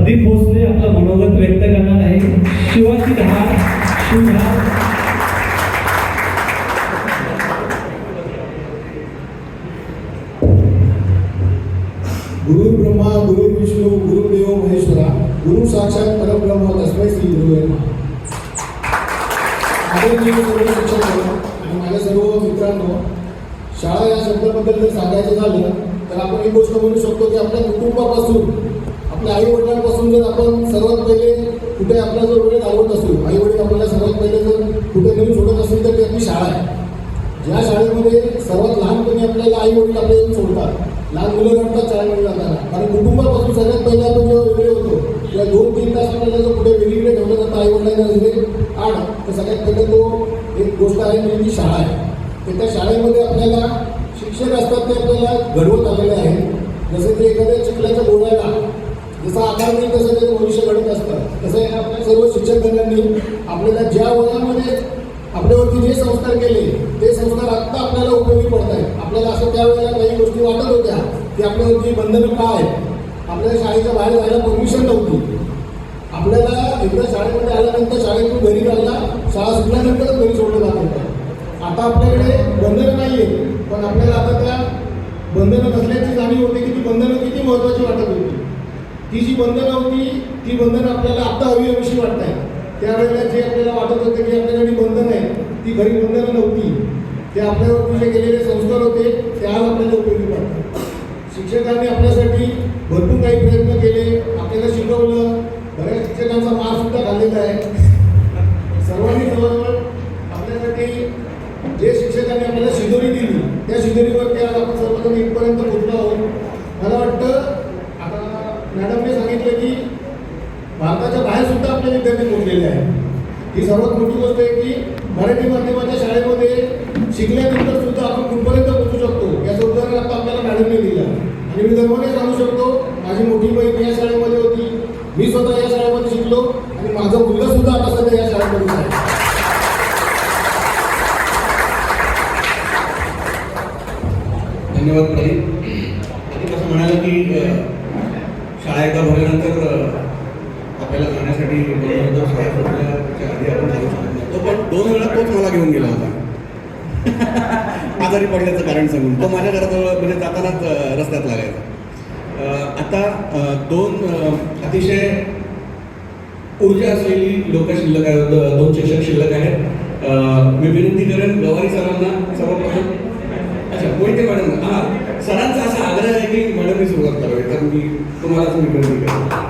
प्रदीप भोसले आपला मनोगत व्यक्त करणार आहे. शिवाजी धार शिवधार. गुरु ब्रह्मा गुरु विष्णू गुरुदेव महेश्वरा गुरु साक्षात परब्रह्म तस्मै श्री गुरुवे नमः. आदरणीय सर्व शिक्षक आणि माझ्या सर्व मित्रांनो, शाळा या शब्दाबद्दल जर सांगायचं झालं तर आपण एक गोष्ट म्हणू शकतो की आपल्या कुटुंबापासून, आपल्या आई वडिलांपासून जर आपण सर्वात पहिले कुठे आपला जर वेळ घालवत असू, आई वडील आपल्याला सर्वात पहिले जर कुठे नेऊन सोडत असेल तर ती आपली शाळा आहे. ज्या शाळेमध्ये सर्वात लहानपणी आपल्याला आई वडील आपल्या येऊन सोडतात. लहान मुलं रडतात शाळेमध्ये जाताना, कारण कुटुंबापासून सगळ्यात पहिला आपण जेव्हा वेगळे होतो किंवा 2-3 तास आपल्याला जर कुठे वेगळीकडे ठेवलं जातं आई वडिलांना आड, तर सगळ्यात पहिले तो एक गोष्ट आहे म्हणजे ती शाळा आहे. तर त्या शाळेमध्ये आपल्याला शिक्षक असतात ते आपल्याला घडवत आलेले आहे. जसं की एखाद्या चिखलाच्या गोळ्याला जसा आकार मिळेल तसं ते भविष्य घडत असतं, तसं आपल्या सर्व शिक्षकांनी आपल्याला ज्या वयामध्ये आपल्यावरती जे संस्कार केले ते संस्कार आत्ता आपल्याला उपयोगी पडत आहेत. आपल्याला असं त्यावेळेला काही गोष्टी वाटत होत्या की आपल्यावरती बंधनं काय, आपल्याला शाळेच्या बाहेर जायला परमिशन नव्हती. आपल्याला एकदा शाळेमध्ये आल्यानंतर शाळेतून घरी जायला शाळा सुटल्यानंतरच घरी सोडलं जात होतं. आता आपल्याकडे बंधनं नाही आहेत, पण आपल्याला आता त्या बंधनं नसल्याची जाणीव होते की ती बंधनं किती महत्त्वाची वाटत होती. ती जी बंधनं होती ती बंधनं आपल्याला आत्ता हवी हवीशी वाटत आहे. त्यावेळेला जे आपल्याला वाटत होतं की आपल्याकडे बंधन आहे, ती खरी बंधनं नव्हती. ते आपल्यावरती जे केलेले संस्कार होते ते आज आपल्याला उपयोगी पडतात. शिक्षकांनी आपल्यासाठी भरपूर काही प्रयत्न केले, आपल्याला शिकवलं. बऱ्याच शिक्षकांचा मार सुद्धा खाल्लेला आहे. सर्वांनी जवळजवळ आपल्यासाठी जे शिक्षकांनी आपल्याला शिदोरी दिली त्या शिदोरीवरती आज आपण सर्वजण इथपर्यंत पोहोचलो आहोत. मला वाटतं आता मॅडमने सांगितलं की भारताच्या बाहेर सुद्धा आपले विद्यार्थी पोहोचलेले आहेत. ही सर्वात मोठी गोष्ट आहे की मराठी माध्यमाच्या शाळेमध्ये शिकल्यानंतर सुद्धा आपण कुठपर्यंत पोहोचू शकतो याचं उदाहरण आता आपल्याला मॅडमने दिलं. आणि मी गर्वाने सांगू शकतो, माझी मोठी बहीण या शाळेमध्ये होती, मी स्वतः या शाळेमध्ये शिकलो आणि माझा मुलगा सुद्धा आता सध्या या शाळेमध्ये आहे. धन्यवाद प्रदीप. असं म्हणालं की शाळा एकदा भरल्यानंतर आपल्याला जाण्यासाठी शाळा सुटल्याच्या आधी आपण जाऊ शकत नव्हतो, पण 2 वेळा तोच मला घेऊन गेला होता आजारी पडल्याचं कारण सांगून. तो माझ्या घराजवळ म्हणजे जातानाच रस्त्यात लागायचा. आता 2 अतिशय ऊर्जा असलेली लोक शिल्लक आहेत, 2 शिक्षक शिल्लक आहेत. मी विनंती करेन गवारी सरांना सर्वप्रथम. अच्छा, मोहिते मॅडम. सरांचा असा आग्रह आहे की मॅडमनी सुरुवात करावी, तर मी तुम्हालाच विनंती करेन.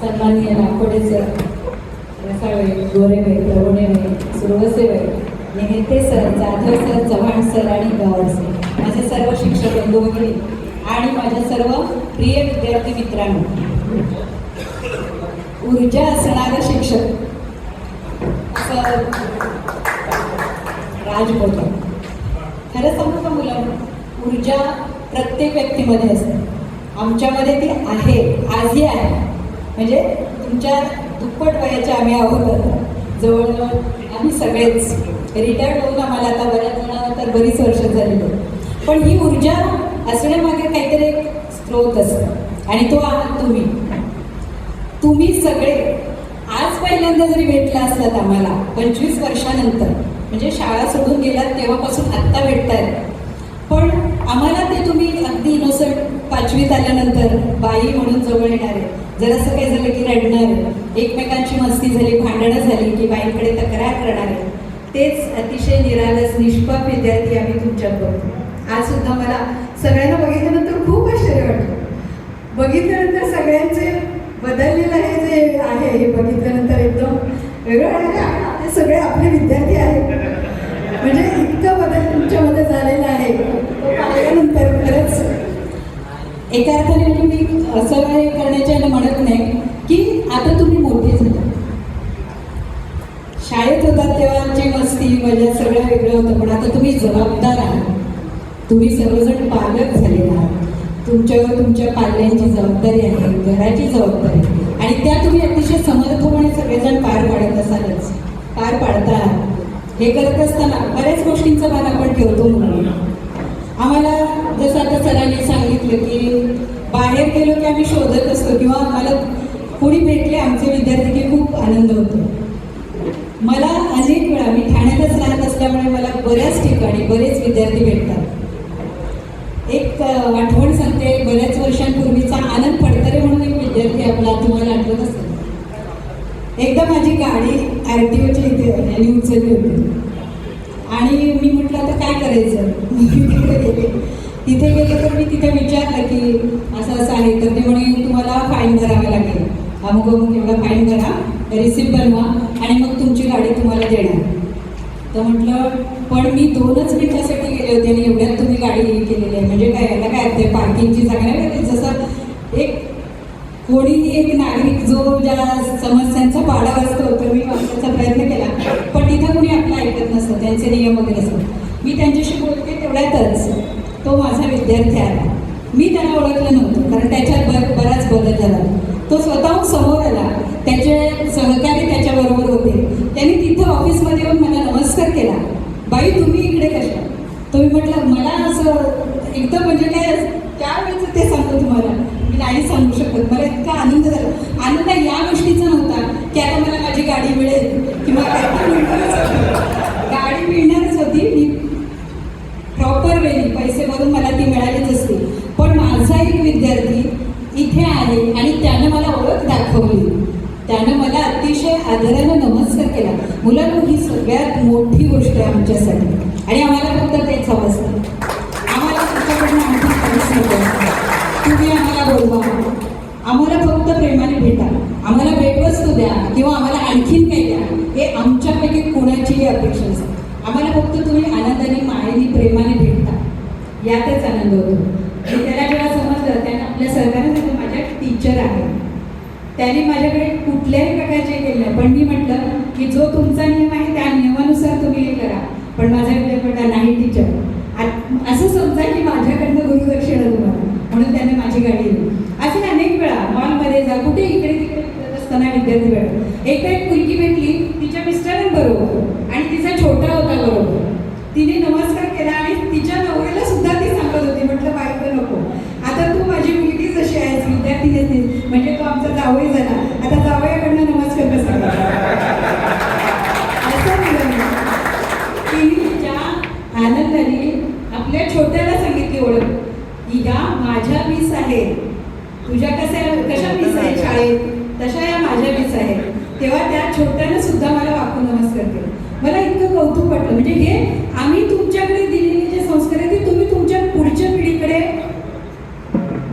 सन्माननीय नागपुडे सर, रसाळे, गोरेबाई, प्रभुणेबाई, सुरवसेबाई, नेते sir, Jadhav sir, Chavan sir आणि गवार सर, माझे सर्व शिक्षक बंधू भगिनी आणि माझ्या सर्व प्रिय विद्यार्थी मित्रांनो, ऊर्जा असणारे शिक्षक सर राज बोलतो. खरं सांगू का मुलांना, ऊर्जा प्रत्येक व्यक्तीमध्ये असते. आमच्यामध्ये ती आहे, आजही आहे. म्हणजे तुमच्या दुप्पट वयाचे आम्ही आहोत. आता जवळजवळ आम्ही सगळेच रिटायर्ड होऊन आम्हाला आता बऱ्याच जणांना तर बरीच वर्ष झालेली. पण ही ऊर्जा असण्यामागे काहीतरी एक स्रोत असतो आणि तो आहात तुम्ही. तुम्ही सगळे आज पहिल्यांदा जरी भेटला असलात आम्हाला 25 वर्षानंतर, म्हणजे शाळा सोडून गेलात तेव्हापासून आत्ता भेटतायत, पण आम्हाला ते तुम्ही अगदी इनोसंट 5वीत आल्यानंतर बाई म्हणून जवळ येणारे, जरासं काही झालं की रडणारे, एकमेकांची मस्ती झाली, भांडणं झाली की बाईंकडे तक्रार करणारे, तेच अतिशय निरालस निष्पाप विद्यार्थी आम्ही तुमच्यात बघतो. आज सुद्धा मला सगळ्यांना बघितल्यानंतर खूप आश्चर्य वाटतं. बघितल्यानंतर सगळ्यांचे बदललेलं हे जे आहे हे बघितल्यानंतर एकदम वेगळं वाटतं. ते सगळे आपले विद्यार्थी आहेत, म्हणजे इतकं बदल तुमच्यामध्ये झालेला आहे तो पाहिल्यानंतर खरंच एका अर्थाने तुम्ही असं काही करण्याच्या म्हणत नाही की आता तुम्ही मोठे झाले. शाळेत होतात तेव्हाची मस्ती मजा सगळं वेगळं होतं, पण आता तुम्ही जबाबदार आहात. तुम्ही सर्वजण पालक झालेले आहात. तुमच्यावर तुमच्या पाल्यांची जबाबदारी आहे, घराची जबाबदारी, आणि त्या तुम्ही अतिशय समर्थपणे सगळेजण पार पाडत असालच, पार पाडता. हे करत असताना बऱ्याच गोष्टींचा भाग आपण ठेवतो मुलांना. आम्हाला जसं आता सरांनी सांगितलं की बाहेर गेलो की आम्ही शोधत असतो किंवा मला कोणी भेटले आमचे विद्यार्थी की खूप आनंद होतो. मला अनेक वेळा मी ठाण्यातच राहत असल्यामुळे मला बऱ्याच ठिकाणी बरेच विद्यार्थी भेटतात. एक आठवण सांगते, बऱ्याच वर्षांपूर्वीचा आनंद फडतरे म्हणून एक विद्यार्थी आपला, तुम्हाला आठवत असेल. एकदा माझी गाडी RTOच्या इथे यांनी उचलली होती आणि मी म्हटलं आता काय करायचं. तिथे गेले तर मी तिथे विचारलं की असं असं आहे, तर ते म्हणे तुम्हाला फाईन भरावा लागेल, अमुक अमुक एवढा फाईन भरा, रिसिप्ट बनवा आणि मग तुमची गाडी तुम्हाला देणार. तर म्हटलं पण मी 2च मिनिटासाठी गेले होते आणि एवढ्यात तुम्ही गाडी केलेली आहे, म्हणजे काय याला काय अर्थ आहे, पार्किंगची जागा नाही. जसं एक कोणीही एक नागरिक जो ज्या समस्यांचा पाडा वाचतो तर मी वाचण्याचा प्रयत्न केला, पण तिथं कोणी आपलं ऐकत नसतं, त्यांचे नियम वगैरे असतात. मी त्यांच्याशी बोलते तेवढ्यातच तो माझा विद्यार्थी आला. मी त्याला ओळखलं नव्हतं कारण त्याच्यात बराच बदल झाला. तो स्वतःहून समोर आला, त्याचे सहकारी त्याच्याबरोबर होते. त्यांनी तिथं ऑफिसमध्ये येऊन मला नमस्कार केला. बाई तुम्ही इकडे कशा? तुम्ही म्हटलं मला असं एकदम म्हणजे काय त्यावेळेचं ते सांगतो तुम्हाला, मी नाही सांगू शकत. मला इतका आनंद झाला. आनंद या गोष्टीचा नव्हता की आता मला माझी गाडी मिळेल किंवा काय गाडी मिळणारच होती, मी प्रॉपर वेळी पैसे भरून मला ती मिळालीच असते. पण माझा एक विद्यार्थी इथे आहे आणि त्यानं मला ओळख दाखवली, त्यानं मला अतिशय आदरानं नमस्कार केला. मुलांनो ही सगळ्यात मोठी गोष्ट आहे आमच्यासाठी आणि आम्हाला फक्त तेच हवं असतं. आम्हाला तुमच्याकडनं आणखी काहीच नको असतं. तुम्ही आम्हाला बोलवा, आम्हाला फक्त प्रेमाने भेटा, आम्हाला भेटवस्तू द्या किंवा आम्हाला आणखीन काही द्या, हे आमच्यापैकी कोणाचीही अपेक्षा नसते. आम्हाला फक्त तुम्ही आनंदाने मायेने प्रेमाने भेटता, यातच आनंद होतो. आणि त्याला जेव्हा समजलं, त्यानं आपल्या सहकार्याने सांगितलं माझ्या टीचर आहे, त्यांनी माझ्याकडे कुठल्याही प्रकारचे केले नाही, पण मी म्हटलं की जो तुमचा नियम आहे त्या नियमानुसार तुम्ही हे करा. पण माझा विद्यार्थी नाही टीचर, असं समजा की माझ्याकडनं गुरुदक्षिणा तुम्हाला, म्हणून त्याने माझी गाडी दिली. असे अनेक वेळा मॉलमध्ये जा, कुठे इकडे तिकडे फिरत असताना विद्यार्थी भेटतात. एकदा एक मुलगी भेटली तिच्या मिस्टरांबरोबर आणि तिचा छोटा होता बरोबर. तिने नमस्कार केला आणि तिच्या नवऱ्याला सुद्धा ती सांगत होती. म्हटलं बायको नको, आता तू माझी मुलगी जशी आहेस विद्यार्थी नसते, म्हणजे तो आमचा जावई झाला, आता जावयाकडनं नमस्कार कसा असं तिने तिच्या आनंदाने आपल्या छोट्याला सांगितली ओळख, की या माझ्या मिस आहेत, तुझ्या कशा मिस आहेत शाळेत तशा या माझ्या मिस आहेत. तेव्हा त्या छोट्यानं सुद्धा मला वाकून नमस्कार केला. मला इतकं कौतुक वाटलं. म्हणजे हे आम्ही तुमच्याकडे दिलेले जे संस्कार आहेत ते तुम्ही तुमच्या पुढच्या पिढीकडे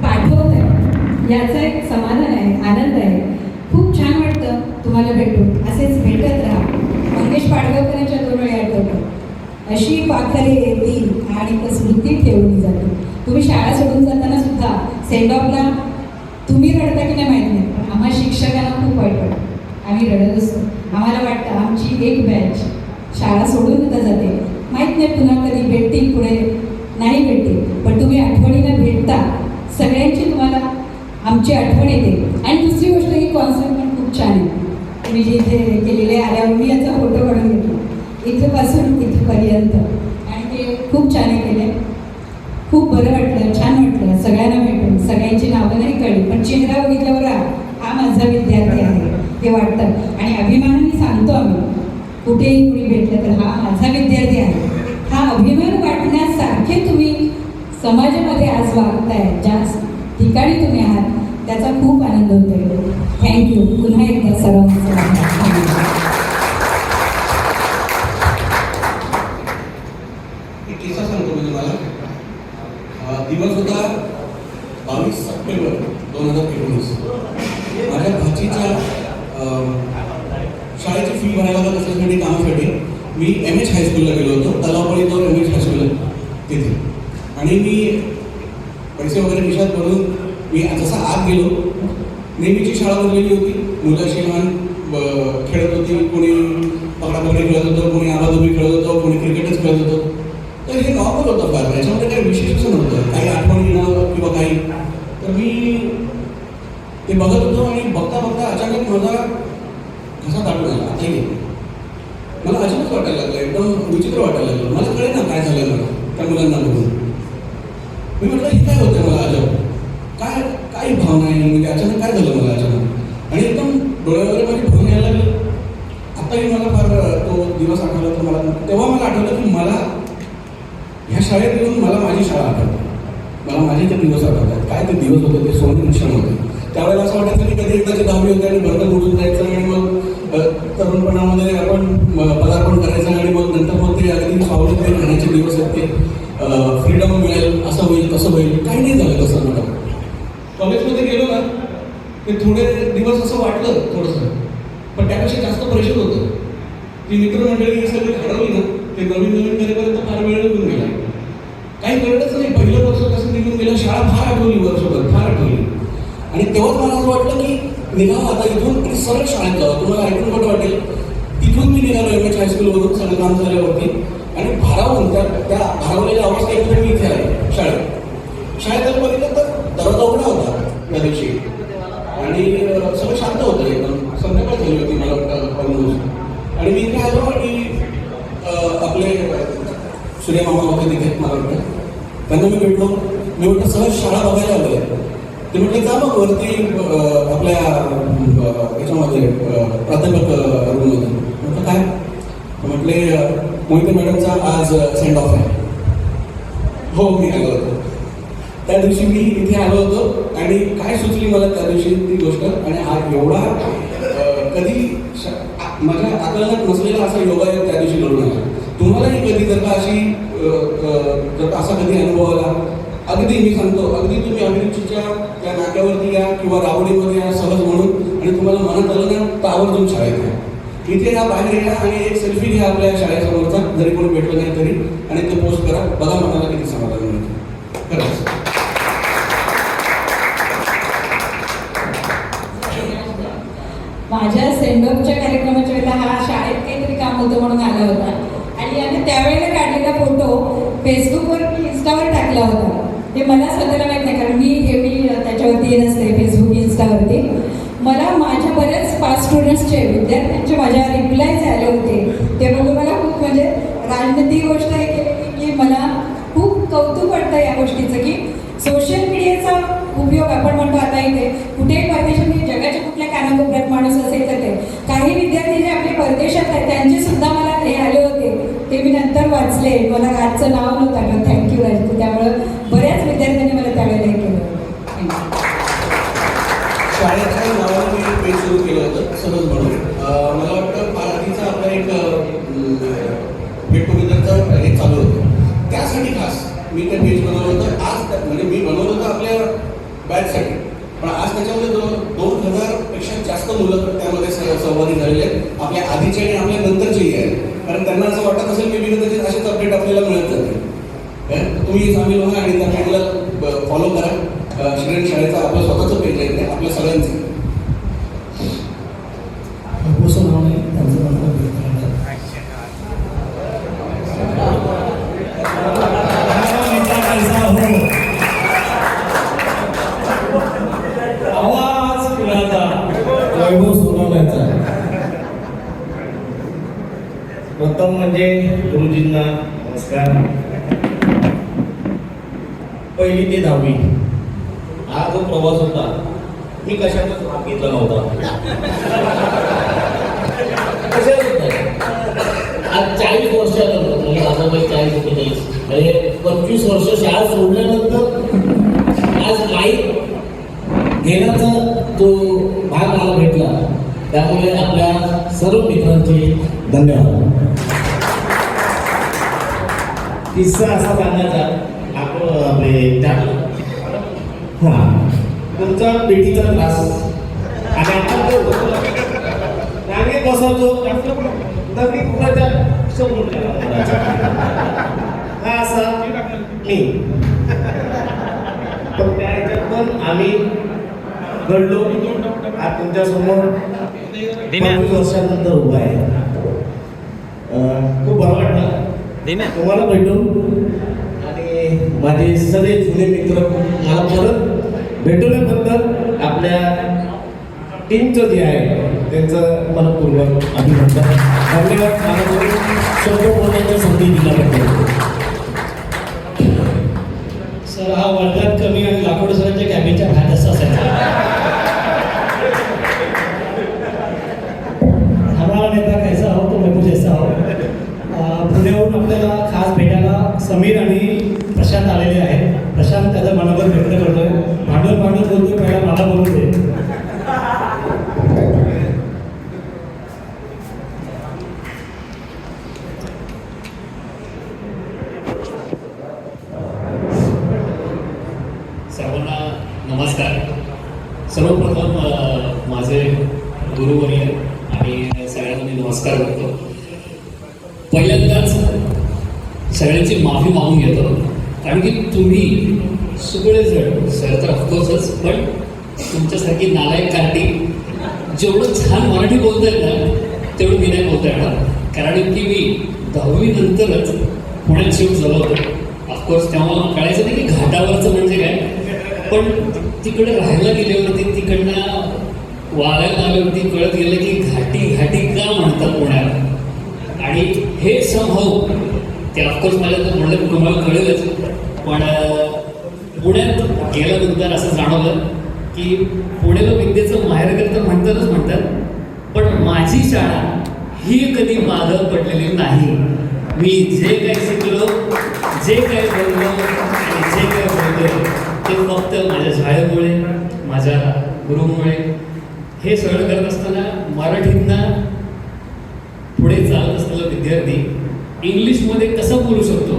पाठवत आहे, याचा एक समाधान आहे, आनंद आहे. खूप छान वाटतं तुम्हाला भेटून. असेच भेटत राहा. मंगेश पाडगावकरांच्या 2 वेळा आठवतं, अशी पाखरे येतील आणि स्मृती ठेवली जाते. तुम्ही शाळा सोडून जाताना सुद्धा सेंड ऑफला तुम्ही रडता की नाही माहीत नाही, पण आम्हा शिक्षकांना खूप वाईट वाटतं. आम्ही रडत असतो. आम्हाला वाटतं आमची एक बॅच शाळा सोडून सुद्धा जाते, माहीत नाही पुन्हा कधी भेटतील, पुढे नाही भेटतील, पण तुम्ही आठवणीनं भेटता. सगळ्यांची तुम्हाला आमची आठवण येते. आणि दुसरी गोष्ट ही कॉन्सेप्ट पण खूप छान आहे. तुम्ही जे इथे केलेले आल्यावर मी याचा फोटो काढून घेतला, इथपासून इथपर्यंत, आणि ते खूप छान केले. खूप बरं वाटलं, छान वाटलं सगळ्यांना भेटून. सगळ्यांची नावं नाही कळली, पण चेहरा बघितल्यावर हा माझा विद्यार्थी आहे हे वाटतं. आणि अभिमानाने सांगतो आम्ही, कुठेही कुणी भेटलं तर हा माझा विद्यार्थी आहे. हा अभिमान वाटण्यासारखे तुम्ही समाजामध्ये आज वागताय, ज्या ठिकाणी तुम्ही आहात, त्याचा खूप आनंद होतोय. थँक्यू. पुन्हा एकदा सर्वांचं किस्सा सांगतो मी तुम्हाला. दिवस होता 22 सप्टेंबर 2019. माझ्या भाचीच्या शाळेची फी भरायला कशासाठी कामासाठी मी MH हायस्कूलला गेलो होतो, तलावपळी जाऊन MH हायस्कूल तिथे. आणि मी पैसे वगैरे खिशात भरून मी जसा आत गेलो, नेहमीची शाळा भरलेली होती, मुलं अशी लहान खेळत होती, कोणी पकडापकडी खेळत होतं, कोणी आबाधुबी खेळत होतं, कोणी क्रिकेटच खेळत होतं. तर हे नॉर्मल होतं फार, याच्यामध्ये काही विशेष असं नव्हतं, काही आठवण येणं किंवा काही. तर मी ते बघत होतो आणि बघता बघता अचानक माझा घसा दाटून आला. ठीक आहे, मला अचानक वाटायला लागलं, एकदम विचित्र वाटायला लागलं. मला कळे ना काय झालं मला त्या मुलांना बघून. मी म्हटलं हे काय होतं मला अजब, काय काही भावना आहे, म्हणजे अचानक काय झालं मला अचानक. आणि एकदम डोळ्यावरती माझी भावना यायला लागली. आताही मला फार तो दिवस आठवला तर मला तेव्हा मला आठवलं की मला ह्या शाळेत येऊन मला माझी शाळा आठवते, मला माझे ते दिवस आठवतात. काय ते दिवस होते, ते सोनेरी क्षण होते. त्यावेळेला असं वाटायचं की कधी एकदाची 10वी होते आणि वर्ग उडून जायचं आणि मग तरुणपणामध्ये आपण पदार्पण करायचं आणि मग नंतर मग ते अगदी स्वावलंबी राहण्याचे दिवस आहेत, ते फ्रीडम मिळेल, असं होईल तसं होईल. काही नाही झालं तसं. मला कॉलेजमध्ये गेलो ना ते थोडे दिवस असं वाटलं थोडंसं, पण त्यापेक्षा जास्त प्रेशर होतं. ती मित्रमंडळी सगळी हरवली ना, ते नवीन नवीन करेपर्यंत फार वेळ निघून गेला, काही कळलंच नाही. पहिलं वर्ष कसं निघून गेलं, शाळा फार आठवली, वर्षभर फार आठवली. आणि तेव्हाच मला असं वाटलं की निघावं आता इथून आणि सरळ शाळेत जावं. तुम्हाला ऐकून कुठं वाटेल, तिथून मी निघालो एम एच हायस्कूलवरून सगळं काम झाल्यावरती आणि भारावून त्या भारावलेल्या अवस्थेत मी इथे आलो शाळेत आलं. बघितलं तर दरवाजा उघडा होता त्या दिवशी आणि सगळं शांत होतं, एकदम संध्याकाळ झाली होती मला वाटतं ऑलमोस्ट. आणि मी इथे आलो आणि आपले सूर्यमामा होते तिथे मला वाटतं, त्यांना मी भेटलो. मी म्हटलं सहज शाळा बघायला आलो. ते म्हटलं जा मग वरती आपल्या याच्यामध्ये प्राथमिक रूममध्ये. म्हटलं काय, म्हटले मोहिते मॅडमचा आज सेंड ऑफ आहे. हो मी आलो होतो त्या दिवशी, मी इथे आलो होतो आणि काय सुचली मला त्या दिवशी ती गोष्ट. आणि हा एवढा कधी माझ्या आकलनात नसलेला असा योगायोग त्या दिवशी घडून आला. तुम्हालाही कधी जर का अशी जर असा कधी अनुभव आला, अगदी मी सांगतो, अगदी तुम्ही अभिरुचीच्या त्या नाक्यावरती या किंवा रावडीमध्ये या सहज म्हणून आणि तुम्हाला मनात आलं ना तर आवर्जून शाळेत या. इथे या बाहेर या आणि एक सेल्फी घ्या आपल्या शाळेसमोरचा, जरी कोणी भेटलं नाही तरी, आणि ते पोस्ट करा. बघा मनाला किती समाधान मिळतं खरंच. माझ्या सेंडऑफच्या कार्यक्रमाच्या वेळेला हा शाळेत काहीतरी काम होतं म्हणून आला होता आणि याने त्यावेळेला काढलेला फोटो फेसबुकवर मी इंस्टावर टाकला होता. हे मला स्वतःला माहीत नाही, कारण मी त्याच्यावरती नसते फेसबुक इंस्टावरती. मला माझ्या बऱ्याच पास स्टुडंट्सचे विद्यार्थ्यांचे माझ्या रिप्लायज आले होते. ते बघून मला खूप म्हणजे राजनीतिक गोष्ट हे केली की मला खूप कौतुक वाटतं या गोष्टीचं की सोशल मीडियाचा उपयोग आपण म्हणतो. आता इथे कुठेही परदेशात जगाच्या कुठल्या कानाकोपऱ्यात माणूस असेल तर ते काही विद्यार्थी जे आपले परदेशात आहेत त्यांचे सुद्धा मला हे आले होते, ते मी नंतर वाचले. मला राजचं नाव नव्हतं आलं, थँक्यू राज. त्यामुळं बऱ्याच विद्यार्थ्यांनी मला त्यावेळेला हे केलं. शाळेच्या नावानं मी एक पेज सुरू केलं होतं सहज म्हणून. मला वाटतं पार्टीचा आपला एक गेट टुगेदरचं हे चालू होतं, त्यासाठी खास मी ते पेज बनवलं होतं. आज म्हणजे मी बनवलं होतं आपल्या बॅचसाठी, पण आज त्याच्यामध्ये 2000पेक्षा जास्त मुलं त्यामध्ये सहभागी झालेले आहेत, आपल्या आधीचे आणि आपल्या नंतरचेही आहेत. कारण त्यांना असं वाटत असेल मी कदाचित असेच अपडेट आपल्याला मिळत जाते. तुम्ही सामील व्हा आणि त्या पेजला फॉलो करा. श्रीरंग शाळेचं आपलं स्वतःचं पेज आहे, आपल्या सगळ्यांचं. आवाज कुणाचा? वैभव सोनवण्याचा. प्रथम म्हणजे गुरुजींना नमस्कार. 1ली ते 10वी हा जो प्रवास होता मी कशातच भाग घेतला नव्हता. कशाच होता आज 40 वर्षानंतर म्हणजे माझा वय 40-45 म्हणजे 25 वर्ष शाळा सोडल्यानंतर आज माहीत घेण्याचा जो भाग मला भेटला, त्यामुळे आपल्या सर्व मित्रांचे धन्यवाद. किस्सा असा सांगायचा, आपण आपले तुमचा पेटीचा त्रास आणि आपण रांगेत बसवतो दगडी कुणाच्या समोर हा असा मी. पण त्या ह्याच्यात पण आम्ही घडलो. आज तुमच्या समोर 25 वर्षानंतर उभा आहे. खूप बरं वाटलं तुम्हाला भेटून आणि माझे सगळे जुने मित्र मला परत भेटवल्याबद्दल आपल्या टीमचं जे आहे त्यांचं मनपूर्वक अभिनंदन. धन्यवाद. मला तुम्ही शब्द बोलण्याची संधी दिल्याबद्दल. सर हा वर्गात कमी आणि लाकूड सरांच्या कॅबिनच्या बाहेर असं असायचा. हमारा नेता कैसा हो तो मैं जैसा हो. पुण्याहून आपल्याला खास भेटायला समीर आणि प्रशांत आलेले आहेत. प्रशांत त्याचा मनोबल व्यक्त करतोय. भांडवल बोलतोय, पहिला मला बोलू दे. सर्वांना नमस्कार. सर्वप्रथम माझे गुरुवर्य आणि सगळ्यांना मी नमस्कार करतो. पहिल्यांदाच सगळ्यांची माफी मागून घेतो, कारण की तुम्ही सगळेजण सर तर ऑफकोर्सच, पण तुमच्यासारखी नालायक कार्टी जेवढं छान मराठी बोलतायत ना तेवढं मी नाही बोलता येणार. कारण की मी 10वी नंतरच पुण्यात शिफ्ट झालो होतो. ऑफकोर्स तेव्हा मला कळायचं नाही की घाटावरचं म्हणजे काय, पण तिकडे राहायला गेल्यावरती तिकडनं वागायला आल्यावरती कळत गेलं की घाटी घाटी का म्हणतात पुण्याला. आणि हे संभव ते ऑफकोर्स मला तर म्हणलं तुम्हाला कळेलच, पण पुण्यात गेल्यानंतर असं जाणवलं की पुण्याला विद्येचं माहेरघर तर म्हणतात, पण माझी शाळा ही कधी मागं पडलेली नाही. मी जे काही शिकलो, जे काही बोललो आणि जे काही बोलतो ते फक्त माझ्या शाळेमुळे, माझ्या गुरुमुळे. हे सगळं करत असताना मराठीतनं पुढे चालत असलेला विद्यार्थी इंग्लिशमध्ये कसं बोलू शकतो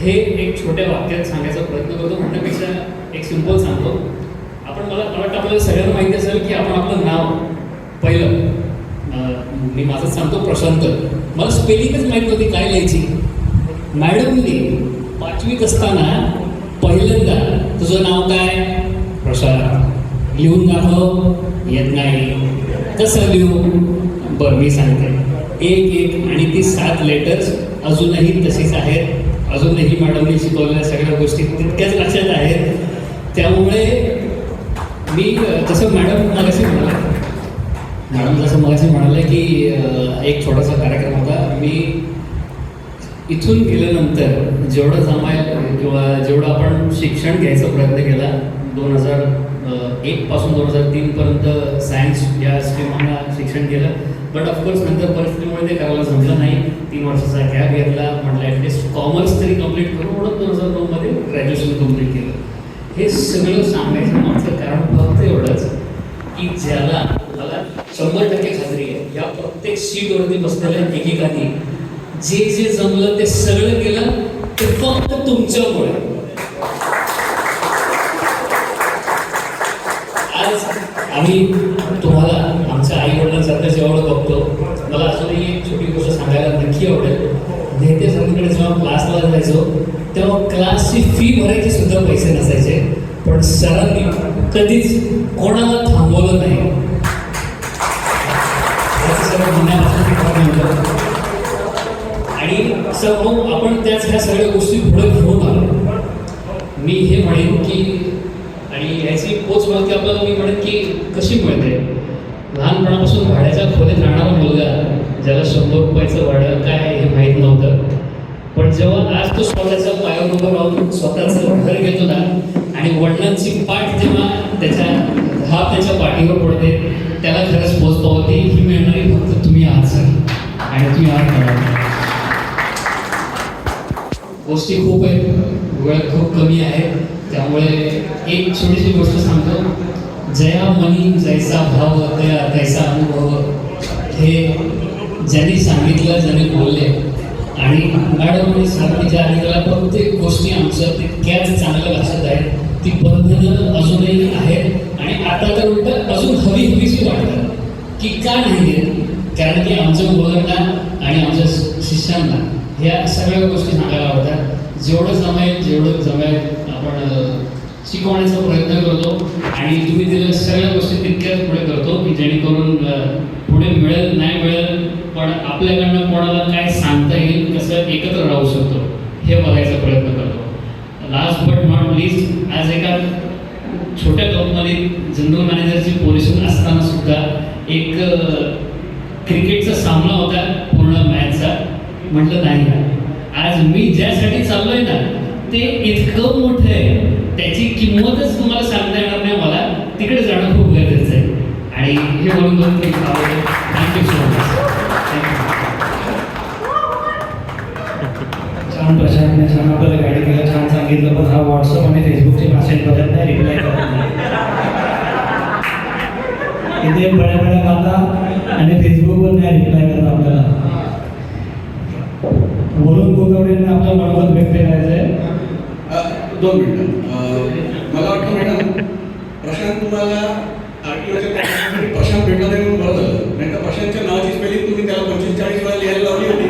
हे एक छोट्या वाक्यात सांगायचा प्रयत्न करतो. म्हणण्यापेक्षा एक सिंपल सांगतो. मला वाटतं आपल्याला सगळ्यांना माहिती असेल की आपण आपलं नाव पहिलं मी माझं सांगतो प्रशांत. मला स्पेलिंगच माहीत नव्हती काय लिहायची. मॅडमने 5वीत असताना पहिल्यांदा तुझं नाव काय प्रशांत, लिहून दाखव. येत नाही. कसं लिहू? बरं मी सांगते. 1 आणि ती 7 लेटर्स अजूनही तशीच आहेत. अजूनही मॅडमने शिकवलेल्या सगळ्या गोष्टी तितक्याच लक्षात आहेत. त्यामुळे मी जसं मॅडम मगाशी म्हणाले की एक छोटासा कार्यक्रम होता. मी इथून गेल्यानंतर जेवढं जमायला किंवा जेवढं आपण शिक्षण घ्यायचा प्रयत्न केला 2001 पासून 2003 पर्यंत सायन्स या स्ट्रीमला शिक्षण केलं. बट ऑफकोर्स नंतर परिस्थितीमुळे ते करायला जमलं नाही. 3 वर्षाचा गॅप घेतला. म्हटलं ॲटलिस्ट कॉमर्स तरी कम्प्लीट करू म्हणून 2009मध्ये ग्रॅज्युएशन कम्प्लीट केलं. हे सगळं सांगायचं मागचं कारण फक्त एवढंच की ज्याला मला 100% खात्री आहे या प्रत्येक सीटवरती बसलेल्या एकेकाने जे जमलं ते सगळं केलं ते फक्त तुमच्यामुळे. आज आम्ही तुम्हाला आमच्या आई वडिलांसारखं जेवढं बघतो. मला अजूनही एक छोटी गोष्ट सांगायला नक्की आवडेल. नेते सगळीकडे जेव्हा क्लासला जायचो तेव्हा क्लासची फी भरायचे सुद्धा पैसे नसायचे, पण सरांनी कधीच कोणाला थांबवलं नाही. आणि सर्व आपण त्याच ह्या सगळ्या गोष्टी पुढे घेऊन आलो. मी हे म्हणेन की आणि याची पोच माहिती आपल्याला मी म्हणेन की कशी मिळते. लहानपणापासून भाड्याच्या खोलीत राहणारा मुलगा ज्याला 100 रुपयाचं भाडं काय हे माहीत नव्हतं, पण जेव्हा आज तो स्वतःच्या पायावर उभं राहून स्वतःचं घर घेतो ना आणि वडिलांची पाठ जेव्हा त्याच्या पाठीवर पडते त्याला खरंच पोच पावते ही मिळणारी फक्त तुम्ही आहात सर. आणि तुम्ही आहात करा. गोष्टी खूप आहेत, वेळ खूप कमी आहे, त्यामुळे एक छोटीशी गोष्ट सांगतो. जया मनी जैसा भाव तया तैसा अनुभव. हे ज्यांनी सांगितलं, ज्यांनी बोलले आणि मॅडमने सांगितल्या आणि त्याला प्रत्येक गोष्टी आमच्या तितक्याच चांगल्या लक्षात आहेत. ती बंधनं अजूनही आहेत आणि आता तर उलट अजून हवीशी वाटतात की का नाही देत. कारण की आमच्या मुलांना आणि आमच्या शिष्यांना ह्या सगळ्या गोष्टी सांगायला आवडतात. जेवढं जमेल आपण शिकवण्याचा प्रयत्न करतो आणि तुम्ही दिलेल्या सगळ्या गोष्टी तितक्याच पुढे करतो की जेणेकरून पुढे मिळेल नाही मिळेल पण आपल्याकडनं कोणाला काय सांगता येईल, कसं एकत्र राहू शकतो हे बघायचा प्रयत्न करतो. लास्ट बट नॉट लिस्ट, आज एका छोट्या कंपनीत जनरल मॅनेजरची पोझिशन असताना सुद्धा एक क्रिकेटचा सामना होता पूर्ण मॅचचा. म्हटलं नाही, आज मी ज्यासाठी चाललोय ना ते इतकं मोठं आहे, त्याची किंमतच तुम्हाला सांगता येणार नाही मला. तिकडे जाणं खूप गरजेचं आहे. आणि हे म्हणून थँक्यू सो मच. छान प्रशांतने छान आपल्याला गाईड केलं, छान सांगितलं. पण हा व्हॉट्सअप आणि फेसबुकचे मेसेज बघत नाही, रिप्लाय करत नाही. इथे बड्या बड्या बाता आणि फेसबुकवर नाही रिप्लाय करत आपल्याला. बोलून गोगावडेंना आपलं मनोगत व्यक्त करायचं आहे. 2 मिनिटं. मला वाटतं मॅडम, प्रशांत तुम्हाला आरटीओच्या कामासाठी प्रशांत भेटला नाही म्हणून बरं झालं. नाही तर प्रशांतच्या नावाची स्पेलिंग तुम्ही त्याला 25-40 वेळा लिहायला लावली होती,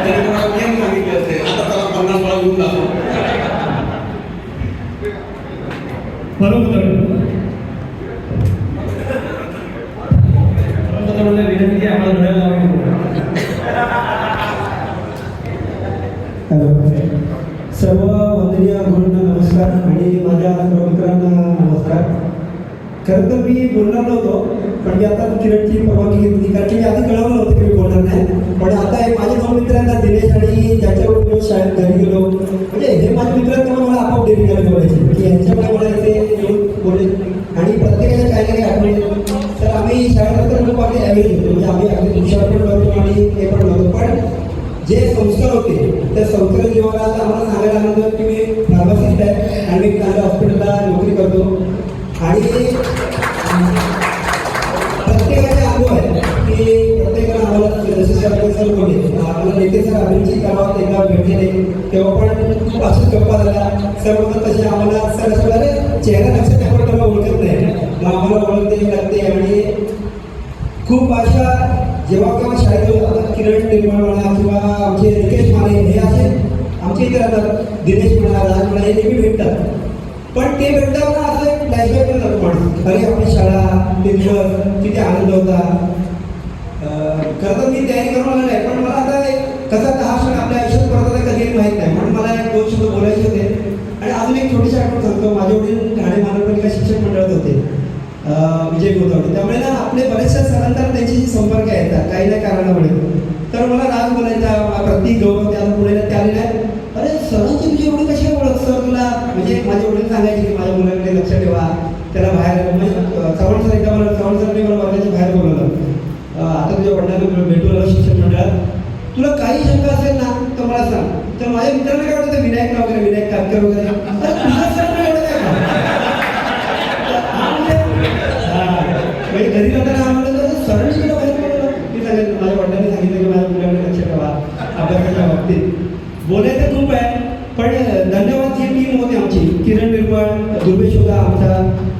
तरी तुम्हाला नियम सांगितले असते. आता त्याला 50 वेळा लिहून दाखव. बरोबर विनंती आम्हाला घडायला लावली. सर्व वंदनीय गुरूंना नमस्कार आणि माझ्या सर्व मित्रांना नमस्कार. खरं तर मी बोलणार नव्हतो, पण मी आता किरणची परवानगी घेतली, कारण की मी आधी कळवलं होतं की मी बोलणार नाही. पण आता हे माझ्या 2 मित्रांना दिनेश आणि ज्याच्यावर मी शाळेत घरी गेलो, म्हणजे हे माझे मित्र तेव्हा मला आपोआप डेअरी घालून बोलायचे की यांच्याकडे मला इथे येऊन बोले आणि प्रत्येकाच्या काही ना काही आठवणी. तर आम्ही शाळेत तर खूप आम्ही ॲव्हरेज होतो, म्हणजे आम्ही अगदी हुशार पण करतो आणि हे पण करतो. पण जे संस्कार होते त्या संस्कार जीवनाला आम्हाला सांगायला आलं होतं की मी फार्मासिस्ट आहे आणि मी चांगल्या हॉस्पिटलला नोकरी करतो. आणि प्रत्येकाचे अनुभव आहे की प्रत्येकाला आम्हाला जसे सर बोलले, आम्हाला नेते सर अभिनची गावात एकदा भेटलेले तेव्हा पण खूप अशीच गप्पा झाल्या. सर म्हणतात तसे आम्हाला सर असं झालं चेहरा लक्षात आपण तेव्हा ओळखत नाही, मग आम्हाला ओळखते लागते. आणि खूप अशा जेव्हा केव्हा शाळेत आता किरण निर्माण म्हणा किंवा आमचे निकेश माने हे असे आमचे इथे राहतात, दिनेश म्हणा, राज म्हणा, हे नेहमी भेटतात. पण ते भेटताना असं एक फ्लॅशबॅक पण जातो माणूस, अरे आपली शाळा ते दिवस किती आनंद होता. खरं तर मी तयारी करून आलं नाही, पण मला आता एक कसा हा क्षण आपल्या आयुष्यात परत आता कधी माहीत नाही, म्हणून मला 1-2 शब्द बोलायचे होते. आणि अजून एक छोटीशी आठवण सांगतो. माझे वडील ठाणे महानगरपालिका शिक्षक मंडळात होते, विजय गोदावडे. त्यामुळे ना आपले बरेचशा सरांतर त्यांच्याशी संपर्क येतात काही ना कारणामुळे. तर मला राग बोलायचा, प्रतीक गौरव त्याला पुढे त्याला नाही, अरे सरांची तुझी एवढी कशी ओळख सर तुला. म्हणजे माझे वडील सांगायचे की माझ्या मुलाकडे लक्ष ठेवा, त्याला बाहेर म्हणजे चव्हाण सर एकदा मला चव्हाण सरने मला वर्गाच्या बाहेर बोलवलं. आता तुझ्या वडिलांना भेटून आलं शिक्षण मंडळात, तुला काही शंका असेल ना तर मला सांग. तर माझ्या मित्रांना काय वाटतं विनायक वगैरे विनायक कापकर वगैरे, म्हणजे घरी जाताना आम्हाला सरळ तिकडे बाहेर पडलं की सांगितलं माझ्या वडिलांनी सांगितलं की माझ्या मुलाकडे लक्ष ठेवा अभ्यासाच्या बाबतीत. बोलायचं खूप आहे, पण धन्यवाद जी टीम होती आमची, किरण निर्मळ, दुर्वेश होता आमचा,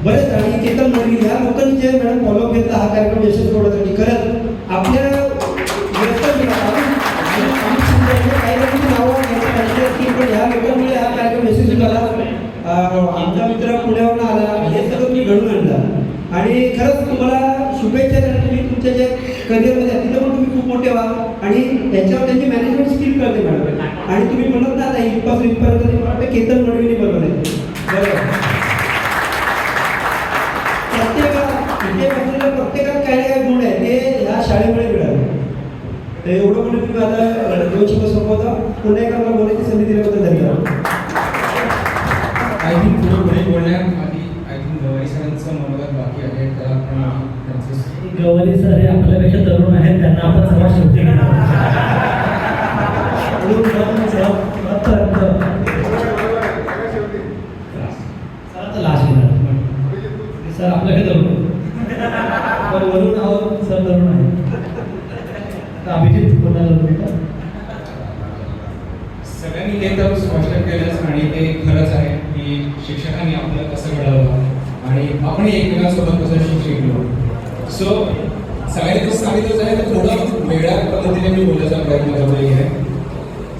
बरेच आणि केतन मोरी, ह्या लोकांनी जे मॅडम फॉलोअप घेतला हा कार्यक्रम यशस्वी होण्यासाठी. खरंच आपल्या काही लोकांची नावं घ्यायची, पण ह्या लोकांमुळे हा कार्यक्रम यशस्वी झाला. आमचा मित्र पुण्यावरून आला, हे सगळं मी घडून आणलं. आणि खरंच तुम्हाला शुभेच्छा देणार, तुम्ही तुमच्या जे करिअरमध्ये तिथं पण तुम्ही खूप मोठे व्हा आणि त्याच्यावर त्यांची मॅनेजमेंट स्किल कळते मॅडम. आणि तुम्ही म्हणत ना आता इथपासून इथपर्यंत मला वाटतं केतन मडवीने बरोबर आहे. प्रत्येकाला प्रत्येकात काही ना काही गुण आहे ते ह्या शाळेमुळे मिळाले. ते एवढं म्हणून तुम्ही आता 2 शब्द संपवता. पुन्हा एकदा मला बोलायची संधी दिल्याबद्दल धन्यवाद. आय थिंक पुढे बोलण्याआधी आय थिंक गवारी सरांचं मनोगत बाकी आहे, तर आपण त्यांचं गवारी सर हे आपल्यापेक्षा तरुण आहेत, त्यांना आपण सर्वात शेवटी लास्ट घेणार सर आपल्याकडे तरुण पण वरून आहोत सर तरुण आहे. अभिजित बोलणार सगळ्यांनी हे तर स्पष्ट केलंच आणि ते खरंच आहे की शिक्षकांनी आपल्याला कसं घडवलं आणि आपणही एकमेकांसोबत कसं शिकलो. सो सगळ्यांनी कसं सांगितलंच आहे, तर थोडं वेगळ्या पद्धतीने मी बोलायचा प्रयत्न करतोय आहे.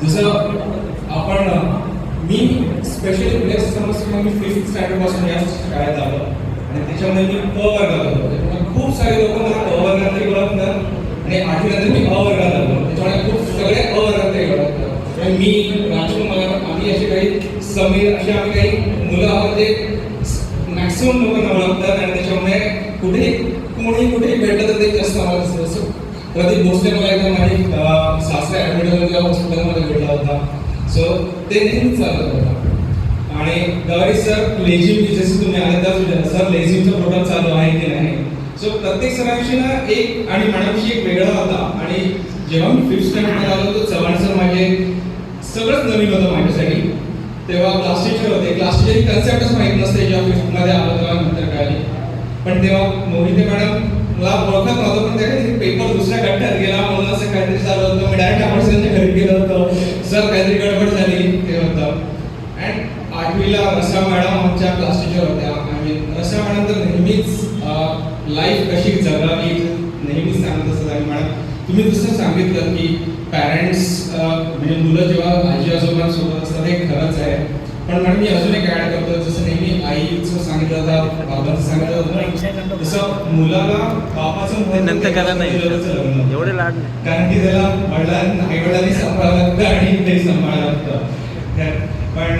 जसं मी स्पेशली नेक्स्ट सेमेस्टर मी 5th स्टँडर्डपासून या शाळेत आलो आणि त्याच्यामध्ये मी क वर्गात होतो. त्याच्यामुळे खूप सारे लोक मला क वर्गातही ओळखतात आणि 8वी नंतर मी अ वर्गात आलो, त्याच्यामुळे खूप सगळे अ वर्गातही ओळखतात. मी राजकुमार, आम्ही असे काही समीर, असे आम्ही काही मुलं आहोत ते मॅक्सिमम लोकांना ओळखतात आणि त्याच्यामुळे कुठेही कोणी कुठेही भेटलं तर ते जास्त आम्हाला दिसतं. जसं प्रदीप भोसले मला एकदा माझी सासरे ॲडमिट होते तेव्हा हॉस्पिटलमध्ये भेटला होता. सो ते नेहमीच चालत होता. आणि गवारी सर लेझिम जसे तुम्ही आले तर सर लेझिमचा प्रोग्राम चालू आहे की नाही. सो प्रत्येक सरांशी ना एक आणि मॅडमशी एक वेगळा होता. आणि जेव्हा मी 5th स्टँडर्डमध्ये आलो तर चव्हाण सर माझे सगळंच नवीन होतं माझ्यासाठी. तेव्हा क्लास टीचर होते. क्लास टीचरची कन्सेप्टच माहीत नसते. जेव्हा 5th मध्ये आलो तेव्हा नंतर कळली. पण तेव्हा मोहिते मॅडम मला ओळखत नव्हतं, पण त्याने पेपर दुसऱ्या गठ्ठ्यात गेला म्हणून असं काहीतरी चालू होतं. मी डायरेक्ट आंबेडकरांच्या घरी गेलो होतो. सर काहीतरी गडबड झाली ते होतं. अँड 8वीला रसा मॅडम आमच्या क्लास टीचर होत्या. आणि रसा मॅडम तर नेहमीच लाईफ कशी जगावी नेहमीच सांगत असतात. आणि मॅडम तुम्ही दुसरं सांगितलं की पॅरेंट्स म्हणजे मुलं जेव्हा आजी आजोबांसोबत असतात हे खरंच आहे. पण मॅडम मी अजून एक ॲड करतो. जसं नेहमी आईचं सांगितलं होतं, बाबांचं सांगितलं होतं, तसं मुलाला बापाचं नंतर करा नाही एवढे लाड, कारण की त्याला आई वडिलांनी सांभाळायला लागतं आणि ते सांभाळायला लागतं. पण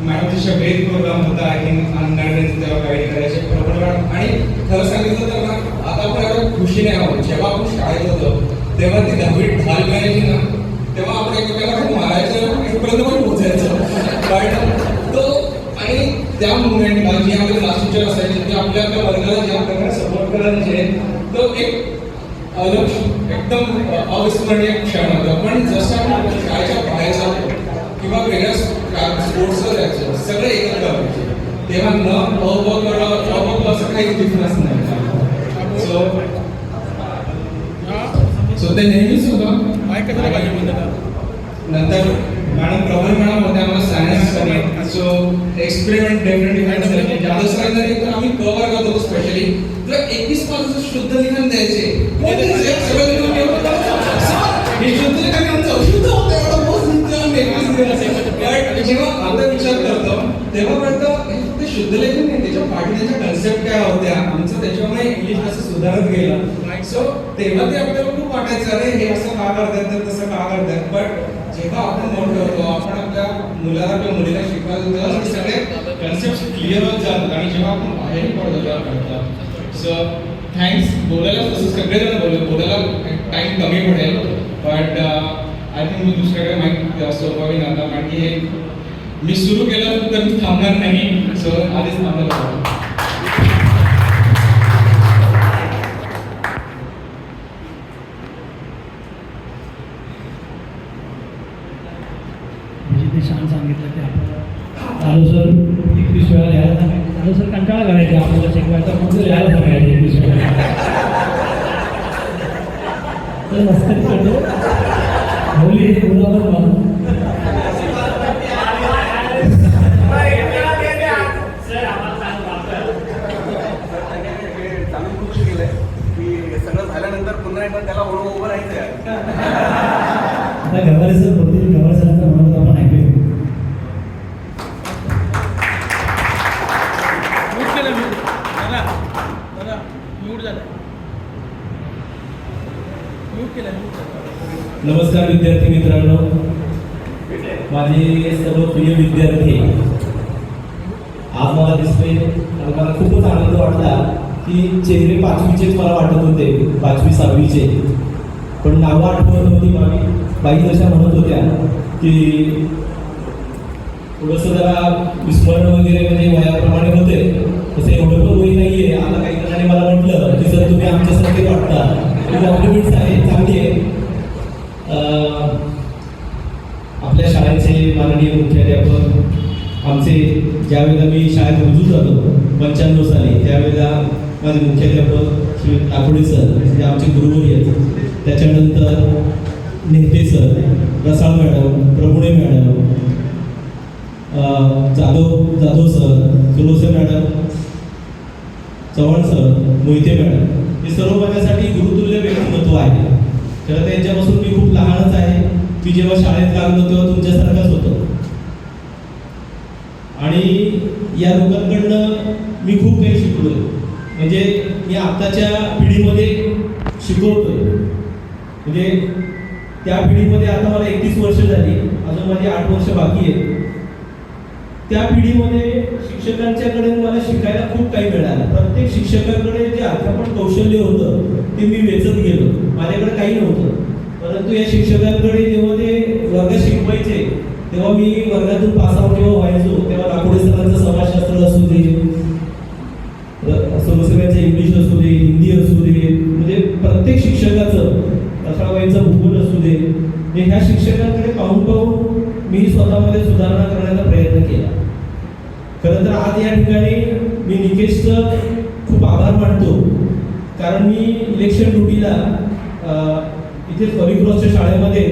मॅडमच्या बेस्ट प्रोग्राम होता आय थिंक अंडरग्रेड तेव्हा गाईड करायचे बरोबर. आणि खरं सांगितलं तर ना आता आपण एवढं खुशीने आहोत. जेव्हा आपण शाळेत होतो तेव्हा ती 10वी ढाल मिळायची ना तेव्हा आपण एकमेकांना खूप मारायचं इथपर्यंत पण पोहोचायचं. पण तो आणि त्या मुवमेंटला जे आपले क्लास टीचर असायचे ते आपल्या वर्गाला ज्या प्रकारे सपोर्ट करायचे तो एक अलग एकदम अविस्मरणीय क्षण होता. पण जसं आपण शाळेच्या बाहेर जातो किंवा वेगळ्या स्पोर्ट्सला जायचं सगळे एकत्र व्हायचे तेव्हा न अ असं काही डिफरन्स नाही. सो ते नेहमीच होतं. नंतर मॅडम प्रॉब्लेम मॅडम होत्या आम्हाला सायन्स. सो एक्सपेरिमेंट डेफिनेटली जादा सरांनी तर आम्ही कव्हर करत होतो. स्पेशली तर 21 पासून शुद्ध लिखाण द्यायचे. हे शुद्ध लिखाण आमचं अशुद्ध होतं एवढं बहुत जेव्हा आता विचार करतो तेव्हा कळतं ते शुद्ध लेखन नाही, त्याच्या पाठीच्या कन्सेप्ट काय होत्या आमचं त्याच्यामुळे इंग्लिश असं सुधारत गेलं. सो तेव्हा ते आपल्याला खूप वाटायचं अरे हे असं का करतात तर तसं का करतात. बट जेव्हा आपण मोठे होतो आपण आपल्या मुलाला किंवा मुलीला शिकवायला तेव्हा सगळे कन्सेप्ट क्लिअर होत जातात आणि जेव्हा आपण बाहेर पडतो तेव्हा कळतं. So thanks. बोलायला तसं सगळेजण बोलायला टाईम कमी पडेल. बट आय थिंक मी दुसऱ्याकडे माहीत सोपवावी नका कारण की हे मी सुरू केलं तर मी थांबणार नाही. सो आधीच थांबलं. ते छान सांगितलं की आपल्याला चालू सर 21 वेळा लिहायला सांगायचं. चालू सर कंटाळा करायचे आपल्याला शिकवायचा म्हणून लिहायला सांगायचे 21 वेळा. तर मस्करी करतो होली हे गुलाबर म्हणून सगळं झाल्यानंतर पुन्हा एकदा त्याला उभं राहायचं. आता गवारे सर बोलतील. गवारे सरांचा म्हणून आपण ऐकूया. नमस्कार विद्यार्थी मित्रांनो, माझे सर्व प्रिय विद्यार्थी. आज मला दिसतोय मला खूपच आनंद वाटला की चेहरे 5वीचेच मला वाटत होते, 5वी 6वीचे. पण नावं आठवत नव्हती. बाई जशा म्हणत होत्या की थोडंसं जरा विस्मरण वगैरे म्हणजे वयाप्रमाणे होते तसं एवढं पण वय नाही आहे. आता काही जणांनी मला म्हटलं की सर तुम्ही आमच्यासारखे वाटता. कॉम्प्लिमेंट्स आहे, चांगली आहे. आपल्या शाळेचे माननीय मुख्याध्यापक आमचे ज्यावेळेला मी शाळेत रुजू झालो 95 साली त्यावेळेला माझे मुख्याध्यापक श्री ताकोडे सर जे आमचे गुरुवर्य आहेत. त्याच्यानंतर Nete sir, Rasal madam, Prabhune madam, Jadhav sir, Sulose madam, Chavan sir, Mohite madam हे सर्व माझ्यासाठी गुरुतुल्य व्यक्तिमत्व आहे. तर त्यांच्यापासून मी खूप लहानच आहे. मी जेव्हा शाळेत लागलो तेव्हा तुमच्यासारखाच होतो आणि या लोकांकडनं मी खूप काही शिकलो. म्हणजे मी आत्ताच्या पिढीमध्ये शिकवतोय. म्हणजे त्या पिढीमध्ये आता मला 31 वर्ष झाली, अजून माझी 8 वर्ष बाकी आहेत. त्या पिढीमध्ये शिक्षकांच्याकडे मला शिकायला खूप काही मिळालं. प्रत्येक शिक्षकाकडे जे अध्यापन कौशल्य होतं ते मी वेचत गेलो. माझ्याकडे काही नव्हतं, परंतु या शिक्षकांकडे जेव्हा ते वर्गात शिकवायचे तेव्हा मी वर्गातून पासआउट जेव्हा व्हायचो तेव्हा लाकोडे सरांचं समाजशास्त्र असू दे, समस्यांचं इंग्लिश असू दे, हिंदी असू दे, म्हणजे प्रत्येक शिक्षकाचं रसाळबाईंचा भूगोल असू दे, म्हणजे ह्या शिक्षकांकडे पाहून पाहून मी स्वतःमध्ये सुधारणा करण्याचा प्रयत्न केला. खरं तर आज या ठिकाणी मी निकेशचं खूप आभार मानतो, कारण मी इलेक्शन ड्युटीला इथे हरिक्रॉसच्या शाळेमध्ये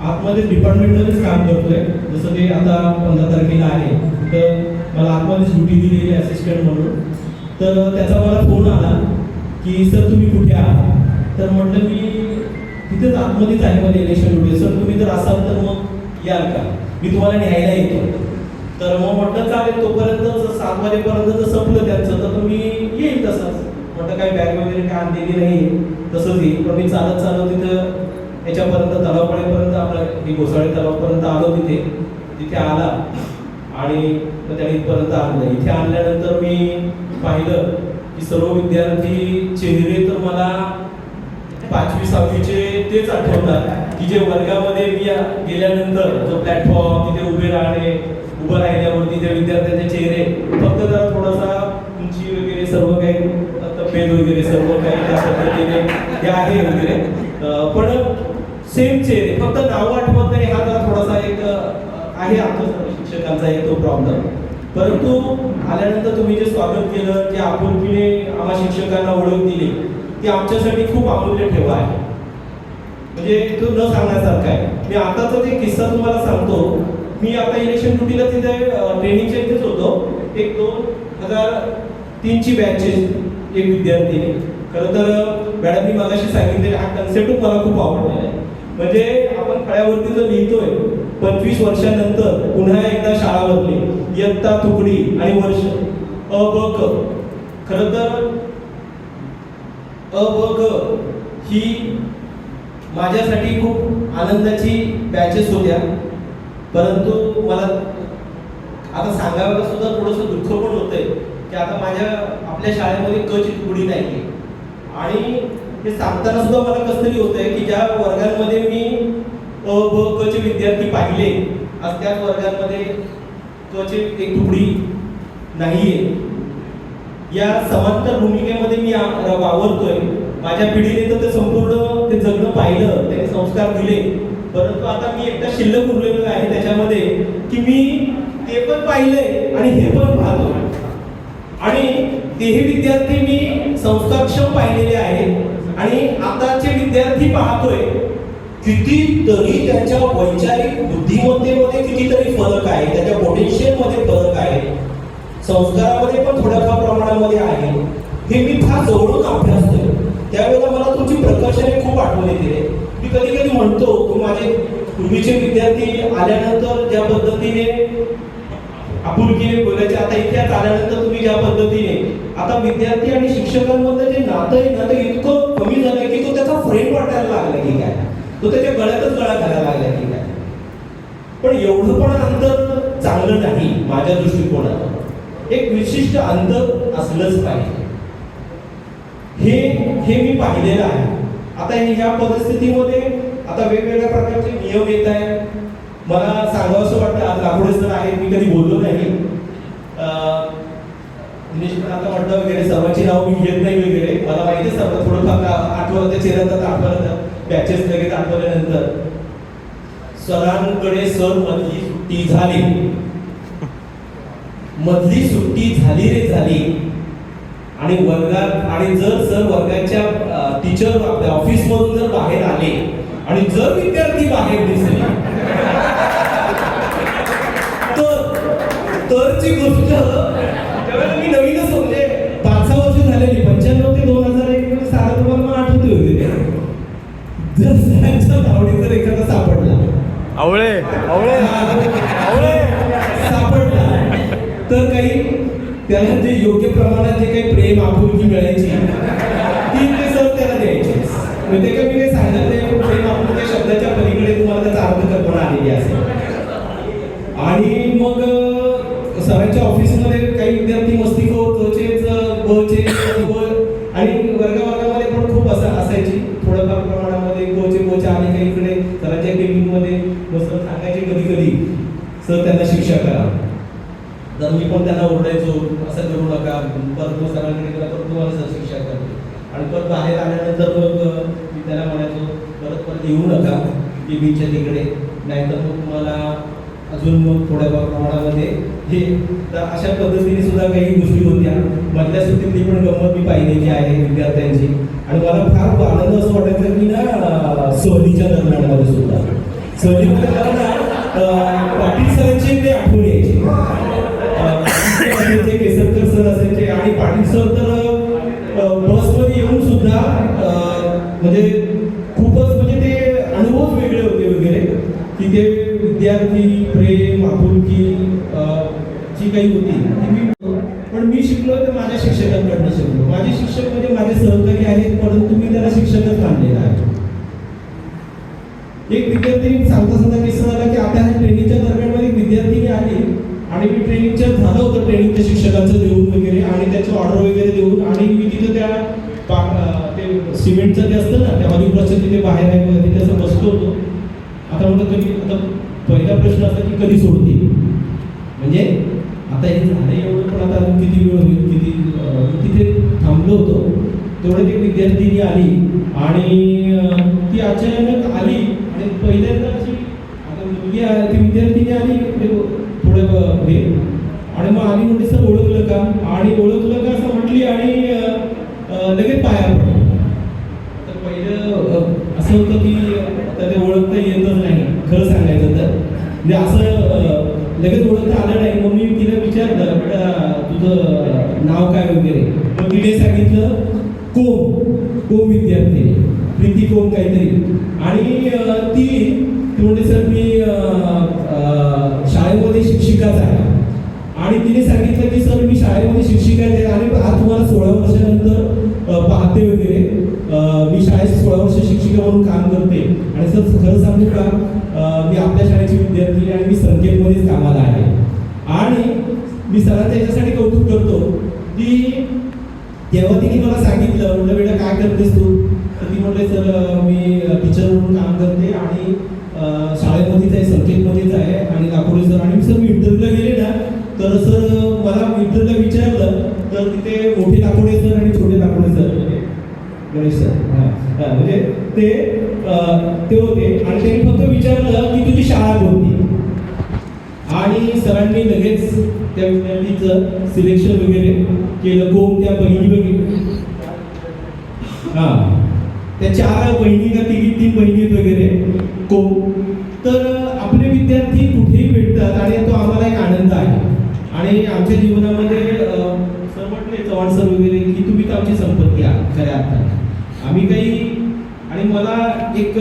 आतमध्ये डिपार्टमेंटमध्येच काम करतोय. जसं ते आता 15 तारखेला आहे, तर मला आतमध्येच ड्युटी दिलेली असिस्टंट म्हणून. तर त्याचा मला फोन आला की सर तुम्ही कुठे आहात? तर म्हटलं मी तिथेच आतमध्येच आहे मध्ये इलेक्शन ड्युटी. सर तुम्ही जर असाल तर मग याल का, मी तुम्हाला न्यायला येतो. तर मग म्हटलं चालेल, तोपर्यंत 7 वाजेपर्यंत जर संपलं त्यांचं तर तुम्ही येईल तसंच. म्हटलं काही बॅग वगैरे काय आणलेली नाही, तसंच येईल. पण मी चालत चालत तिथं याच्यापर्यंत तलावपाड्यापर्यंत आपलं ही घोसाळे तलावपर्यंत आलो. तिथे आला आणि त्याने इथपर्यंत आणलं. इथे आणल्यानंतर मी पाहिलं की सर्व विद्यार्थी चेहरे तर मला 5वी 6वीचे तेच आठवतात की जे वर्गामध्ये मी गेल्यानंतर जो प्लॅटफॉर्म तिथे उभं राहिल्यावरती त्या विद्यार्थ्यांचे चेहरे फक्त जरा थोडासा उंची वगैरे सर्व काही तब्येत वगैरे सर्व काही त्या पद्धतीने हे आहे वगैरे, पण सेम चेहरे, फक्त नाव आठवत नाही. हा जरा थोडासा एक आहे आमच्या शिक्षकांचा एक तो प्रॉब्लेम. परंतु आल्यानंतर तुम्ही जे स्वागत केलं, जे आपुलकीने आम्हा शिक्षकांना ओळख दिली, ती आमच्यासाठी खूप अमूल्य ठेवा आहे. म्हणजे तो न सांगण्यासारखा आहे. मी आताचा जे किस्सा तुम्हाला सांगतो. मी आता इलेक्शन ड्युटीला तिथे ट्रेनिंगच्या इथेच होतो. एक 2003ची बॅचचे एक विद्यार्थी. खरं तर मॅडमनी मगाशी सांगितले हा कन्सेप्ट मला खूप आवडलेला आहे. म्हणजे आपण फळ्यावरती जर लिहितोय 25 वर्षानंतर पुन्हा एकदा शाळा बदली, इयत्ता तुकडी आणि वर्ष अ ब क. खरं तर अ ब क ही माझ्यासाठी खूप आनंदाची बॅचेस होत्या. परंतु मला आता सांगायला सुद्धा थोडंसं दुःख पण होतंय की आता आपल्या शाळेमध्ये क ची तुकडी नाही. आणि हे सांगताना सुद्धा मला कसं तरी होतंय की ज्या वर्गांमध्ये मी अ ब क चे विद्यार्थी पाहिले, आज त्याच वर्गांमध्ये क ची एक तुकडी नाहीये. या समांतर भूमिकेमध्ये मी वावरतोय. माझ्या पिढीने तर ते संपूर्ण ते जगणं पाहिलं, त्याने संस्कार दिले. परंतु आता मी एकटा शिल्लक उरलेलो आहे त्याच्यामध्ये की मी ते पण पाहिलंय आणि हे पण पाहतो. आणि तेही विद्यार्थी मी संस्कारक्षम पाहिलेले आहेत आणि आताचे विद्यार्थी पाहतोय कितीतरी त्यांच्या वैचारिक बुद्धिमत्तेमध्ये कितीतरी फरक आहे, त्याच्या पोटेन्शियलमध्ये फरक आहे, संस्कारामध्ये पण थोड्याफार प्रमाणामध्ये आहे. हे मी फार जवळून अभ्यासतोय. त्यावेळेला मला तुमची प्रकर्षाने खूप आठवण येते. मी कधी कधी म्हणतो की माझे पूर्वीचे विद्यार्थी आल्यानंतर ज्या पद्धतीने आपुलकीने बोलायचे, आता इतिहास आल्यानंतर तुम्ही ज्या पद्धतीने आता विद्यार्थी आणि शिक्षकांमध्ये जे नातं आहे ना ते इतकं कमी झालंय की तो त्याचा फ्रेम वाटायला लागला की काय, तो त्याच्या गळ्यातच गळा घालायला लागला की काय. पण एवढं पण अंतर चांगलं नाही माझ्या दृष्टिकोनातून. एक विशिष्ट अंतर असलंच पाहिजे. हे मी पाहिलेलं आहे. आता ह्या परिस्थितीमध्ये आता वेगवेगळ्या प्रकारचे नियम येत आहेत. मला सांगावं असं वाटतं, आज लाकोडे सर आहेत, मी कधी बोललो नाही. दिनेश पण आता म्हटलं वगैरे, सर्वांची नाव मी घेत नाही वगैरे, मला माहिती आहे सर्व थोडंफार आठवलं त्या चेहऱ्यात आठवलं बॅचेस लगेच आठवल्यानंतर. सरांकडे सर मधली सुट्टी झाली, मधली सुट्टी झाली रे झाली. आणि वर्गात आणि जर सर वर्गाच्या टीचर आपल्या ऑफिस मधून जर बाहेर आले आणि जर विद्यार्थी बाहेर दिसले तरची गोष्ट त्यावेळेला मी नवीनच म्हणजे 5-6 वर्ष झालेली, 95 ते 2001 सारा तुम्हाला मला आठवते वगैरे. जर सरांच्या नावडी जर एखादा सापडला सापडला तर काही त्याला जे योग्य प्रमाणात जे काही प्रेम आपुलकी मिळायची ती ते सर त्याला द्यायचे. म्हणजे का मी काही सांगत नाही, प्रेम आपुलकी शब्दाच्या पलीकडे तुम्हाला त्याचा अर्थ कल्पना आलेली असेल. आणि मग सरांच्या ऑफिसमध्ये काही विद्यार्थी मस्तीखोर कचेच बचे आणि वर्गामध्ये पण खूप असायची थोडंफार प्रमाणामध्ये कोचे आले काही इकडे सरांच्या केबिनमध्ये बसून सांगायचे कधी कधी सर त्यांना शिक्षा करा. तर मी पण त्यांना ओरडायचो असं करू नका, परत मग सरांकडे गेला तर तुम्हाला सर शिक्षा करते. आणि परत बाहेर आल्यानंतर मग मी त्याला म्हणायचो परत येऊ नका केबिनच्या तिकडे, नाहीतर मग तुम्हाला अजून मग थोड्या प्रमाणामध्ये हे. तर अशा पद्धतीने सुद्धा काही गोष्टी होत्या. मधल्या सुट्टीतली पण गंमत मी पाहिलेली आहे विद्यार्थ्यांची. आणि मला फार आनंद असं वाटायचं की ना सहलीच्या दरम्यानमध्ये सुद्धा सहलीमध्ये मला ना पाटील सरांची ते आठवण यायची. केसरकर सर असायचे आणि पाटील सर तर बसमध्ये येऊन सुद्धा म्हणजे खूपच म्हणजे ते अनुभव वेगळे होते वगैरे की ते विद्यार्थी प्रेम आपुलकी जी काही होती ती मी पण मी शिकलो तर माझ्या शिक्षकांकडनं शिकलो. माझे शिक्षक म्हणजे माझे सहकारी आहेत, परंतु मी त्याला शिक्षकच मानलेला आहे. एक विद्यार्थी सांगता किस्सा झाला की आता ह्या ट्रेनिंगच्या दरम्यान एक विद्यार्थिनी आली आणि मी ट्रेनिंगच्या झालं होतं ट्रेनिंगच्या शिक्षकांचं देऊन वगैरे आणि त्याचं ऑर्डर वगैरे देऊन आणि मी तिथं त्या ते सिमेंटचं जे असतं ना त्या हॉलिक्रॉसच्या तिथे बाहेर आहे वगैरे तिथे असं बसलो होतो. आता म्हणतो कधी आता पहिला प्रश्न असा की कधी सोडतील, म्हणजे आता हे झालं एवढं पण आता अजून किती वेळ होईल किती. तिथे थांबलो होतो तेवढ्यात एक विद्यार्थिनी आली आणि ती अचानक आली आणि पहिल्यांदा अशी आता मुलगी ती विद्यार्थिनी आली थोडं हे आणि मग आली म्हणजे सर ओळखलं का आणि ओळखलं का असं म्हटली आणि लगेच पाया पडलं. तर पहिलं असं होतं की आता ते ओळखता येतच नाही खरं सांगायचं तर, म्हणजे असं लगेच ओळखता आलं नाही. मग मी तिला विचारलं बेटा तुझं नाव काय वगैरे, मग तिने सांगितलं कोम विद्यार्थी प्रीती कोम काहीतरी. आणि ती म्हणजे सर मी शाळेमध्ये शिक्षिकाच आहे आणि तिने सांगितलं की सर मी शाळेमध्ये शिक्षिका आहे आणि आज तुम्हाला 16 वर्षानंतर पाहते वगैरे, मी शाळेत 16 वर्ष शिक्षिका म्हणून काम करते आणि सर खरं सांगू का मी आपल्या शाळेची विद्यार्थी आणि मी संकेतमध्येच कामाला आहे. आणि मी सरांचं याच्यासाठी कौतुक करतो की तेव्हा तिने मला सांगितलं म्हटलं बेटा काय करतेस तू, तर ती म्हटले सर मी टीचर म्हणून काम करते आणि शाळेमध्येच आहे संकेतमध्येच आहे आणि लाकोडे सर. आणि सर मी इंटरव्ह्यूला गेले ना तर सर मला इंटरव्ह्यूला विचारलं तर तिथे मोठे लाकोडे सर आणि छोटे लाकोडे सर गणेश सर म्हणजे ते होते आणि त्यांनी फक्त विचारलं की तुझी शाळा कोणती. आणि सरांनी लगेच त्या विद्यार्थीचं सिलेक्शन वगैरे केलं. कोण त्या बहिणी वगैरे त्या 4 बहिणी का 3 बहिणी वगैरे कोण. तर आपले विद्यार्थी कुठेही भेटतात आणि तो आम्हाला एक आनंद आहे. आणि आमच्या जीवनामध्ये सर म्हटले चव्हाण सर वगैरे की तुम्ही तर आमची संपत्ती आहात खऱ्या अर्थाने. आम्ही काही आणि मला एक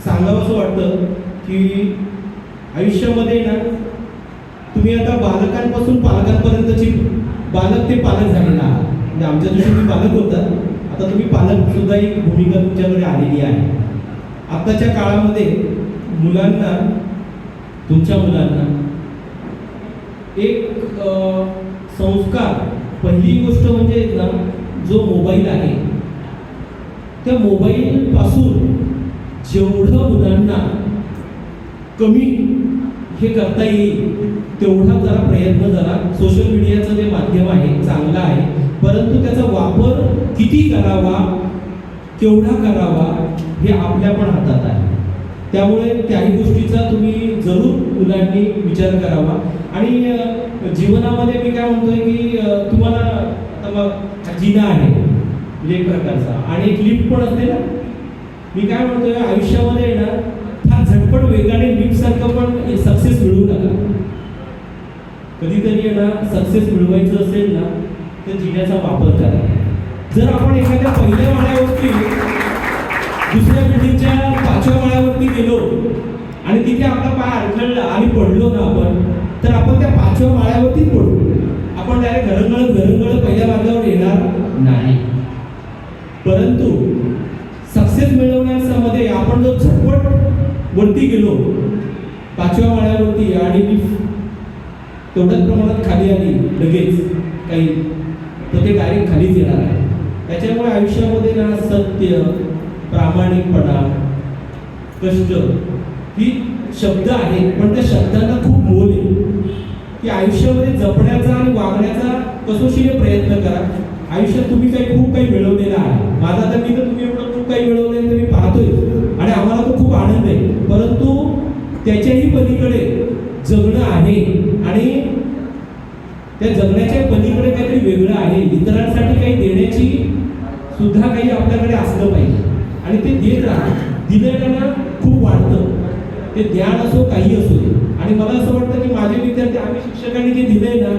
सांगावं असं वाटतं की आयुष्यामध्ये ना तुम्ही आता बालकांपासून पालकांपर्यंतची बालक ते पालक झालेला आहात. म्हणजे आमच्या दिवशी तुम्ही बालक होता, आता तुम्ही पालक सुद्धा एक भूमिका तुमच्याकडे आलेली आहे. आताच्या काळामध्ये मुलांना तुमच्या मुलांना एक संस्कार पहिली गोष्ट म्हणजे ना जो मोबाईल आहे त्या मोबाईलपासून जेवढं मुलांना कमी हे करता येईल तेवढा जरा प्रयत्न जरा. सोशल मीडियाचं जे माध्यम आहे चांगलं आहे, परंतु त्याचा वापर किती करावा केवढा करावा हे आपल्या पण हातात आहे. त्यामुळे त्याही गोष्टीचा तुम्ही जरूर मुलांनी विचार करावा. आणि जीवनामध्ये मी काय म्हणतोय की तुम्हाला आता मग जिना आहे म्हणजे एक प्रकारचा आणि एक लिफ्ट पण असते ना. मी काय म्हणतोय आयुष्यामध्ये ना फार झटपट वेगाने लिफ्ट सारखं पण सक्सेस मिळवू नका. कधीतरी ना सक्सेस मिळवायचं असेल ना तर जिन्याचा वापर करा. जर आपण एखाद्या पहिल्या माळ्यावरती दुसऱ्या बिल्डिंगच्या 5व्या माळ्यावरती गेलो आणि तिथे आपला पाय अडखळला आणि पडलो ना आपण, तर आपण त्या 5व्या माळ्यावरतीच पडू. आपण डायरेक्ट घरंगळत पहिल्या मार्गावर येणार नाही. परंतु सक्सेस मिळवण्यामध्ये आपण जर झटपट वरती गेलो 5व्या माळ्यावरती आणि तेवढ्याच प्रमाणात खाली आली लगेच काही, तर ते डायरेक्ट खालीच येणार आहे. त्याच्यामुळे आयुष्यामध्ये ना सत्य, प्रामाणिकपणा, कष्ट ही शब्द आहेत, पण त्या शब्दांना खूप मोल आहे. की आयुष्यामध्ये जपण्याचा आणि वागण्याचा कसोशीने प्रयत्न करा. आयुष्यात तुम्ही खूप काही मिळवलेलं आहे. माझा तर मी तर तुम्ही एवढं खूप काही मिळवलेलं मी पाहतोय आणि आम्हाला तो खूप आनंद आहे. परंतु त्याच्याही पलीकडे जगणं आहे आणि त्या जगण्याच्या पलीकडे काहीतरी वेगळं आहे. इतरांसाठी काही देण्याची सुद्धा काही आपल्याकडे असलं पाहिजे आणि ते देत राहा. दिलेलं खूप वाढतं, ते ज्ञान असो काही असो. आणि मला असं वाटतं की माझे विद्यार्थी, आम्ही शिक्षकांनी जे दिलंय ना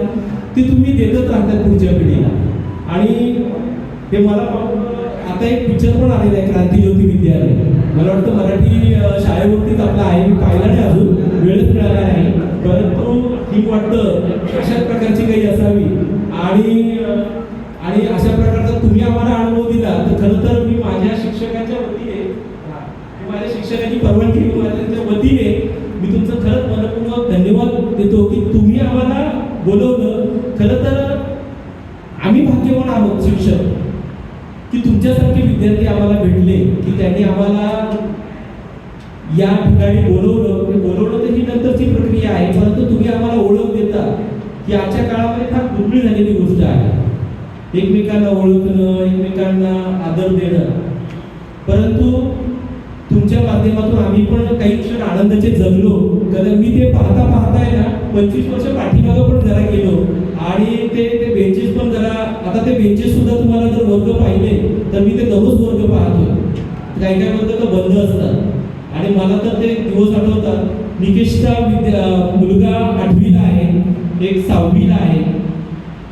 ते तुम्ही देतच राहतात पुढच्या पिढीला. आणि हे मला पाहून आता एक पिक्चर पण आलेला आहे, क्रांतिज्योती विद्यालय. मला वाटतं मराठी शाळेवरतीच आपला आहे, मी पाहिला नाही अजून, वेळच मिळाला नाही. परंतु ठीक वाटतं अशाच प्रकारची काही असावी. आणि अशा प्रकारचा तुम्ही आम्हाला अनुभव दिला तर खरं तर मी माझ्या शिक्षकांच्या वतीने, माझ्या शिक्षकाची परवानगी माझ्या वतीने मी तुमचं खरंच मनपूर्वक धन्यवाद देतो की तुम्ही आम्हाला बोलवलं. खरं तर आम्ही भाग्यवान आहोत शिक्षक की तुमच्यासारखे विद्यार्थी आम्हाला भेटले, की त्यांनी आम्हाला या ठिकाणी बोलवलं तर ही नंतरची प्रक्रिया आहे. परंतु तुम्ही आम्हाला ओळख देता ही आजच्या काळामध्ये फार दुर्मिळ झालेली गोष्ट आहे. एकमेकांना ओळखणं, एकमेकांना आदर देणं. परंतु तुमच्या माध्यमातून आम्ही पण काही क्षण आनंदाचे जगलो. कारण मी ते पाहताय ना 25 वर्ष पाठीमागं पण जरा गेलो आणि ते बेंचेस पण जरा, आता ते बेंचेस सुद्धा तुम्हाला जर वर्ग पाहिले तर मी ते दररोज वर्ग पाहतो. काही वर्ग तर बंद असतात आणि मला तर ते दिवस आठवतात. निकेशचा मुलगा 8वीला आहे, एक 6वीला आहे.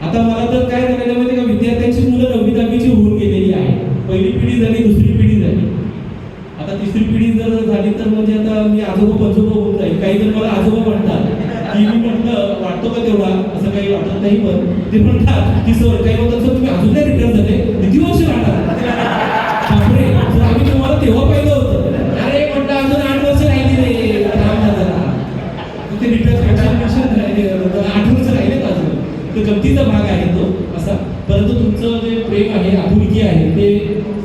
आता मला तर काय झालेलं माहिती का, विद्यार्थ्यांची मुलं 9वी 10वीची होऊन गेलेली आहे. पहिली पिढी झाली, दुसरी पिढी झाली, आता तिसरी पिढी जर झाली तर म्हणजे आता मी आजोबा पंजोबा होऊन जाईल. काही जण मला आजोबा म्हणतात की मी म्हटलं वाटतो का तेवढा, असं काही वाटत नाही. पण ते म्हणतात की सर, काही म्हणतात सर तुम्ही अजून नाही रिटायर झाले, किती वर्ष राहणार. बापरे, सर आम्ही तुम्हाला तेव्हा पाहिलं होतं. अरे म्हटलं अजून 8 वर्ष राहिली रे, ते रिटायर 8 वर्ष राहिलेत अजून. तो गमतीचा भाग आहे तो असा. परंतु तुमचं जे प्रेम आहे, आपुलकी आहे, ते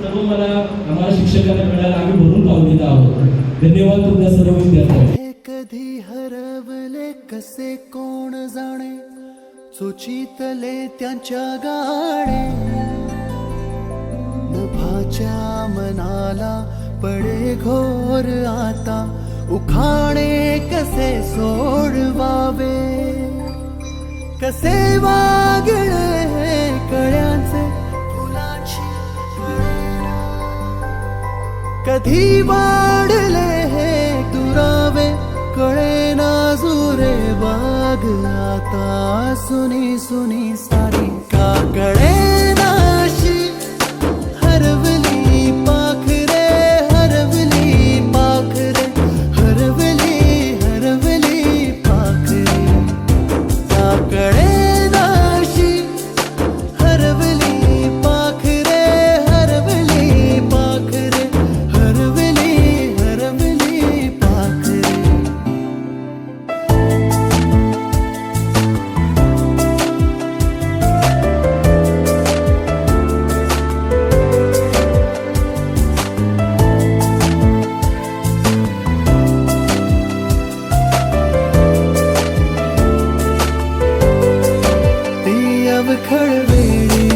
सर्व आम्हाला शिक्षकांना मिळालं. आम्ही भरून पावलेलं आहोत. धन्यवाद तुमच्या सर्व विद्यार्थ्यांना. कधी हरवले कसे कोण जाणे, सुचितले त्यांच्या गाणे. नभाच्या मनाला पडे घोर आता, उखाणे कसे सोडवावे. कसे वागणे कळ्यांचे फुलांची कळेना. कधी वाढले हे दुरावे कळेना जुरे बाग. आता सुनी सुनी सारी का कळेनाशी. हरवली पाखरे, हरवली पाखरे, हरवली हरवली पाखरे. का कळेनाशी. हरवली पाखरे, हरवली पाखरे, हरवली हरवली पाखरे. ती अवखळ वेळी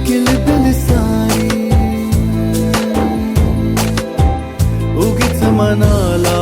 किलबिल सारी, उगीच मनाला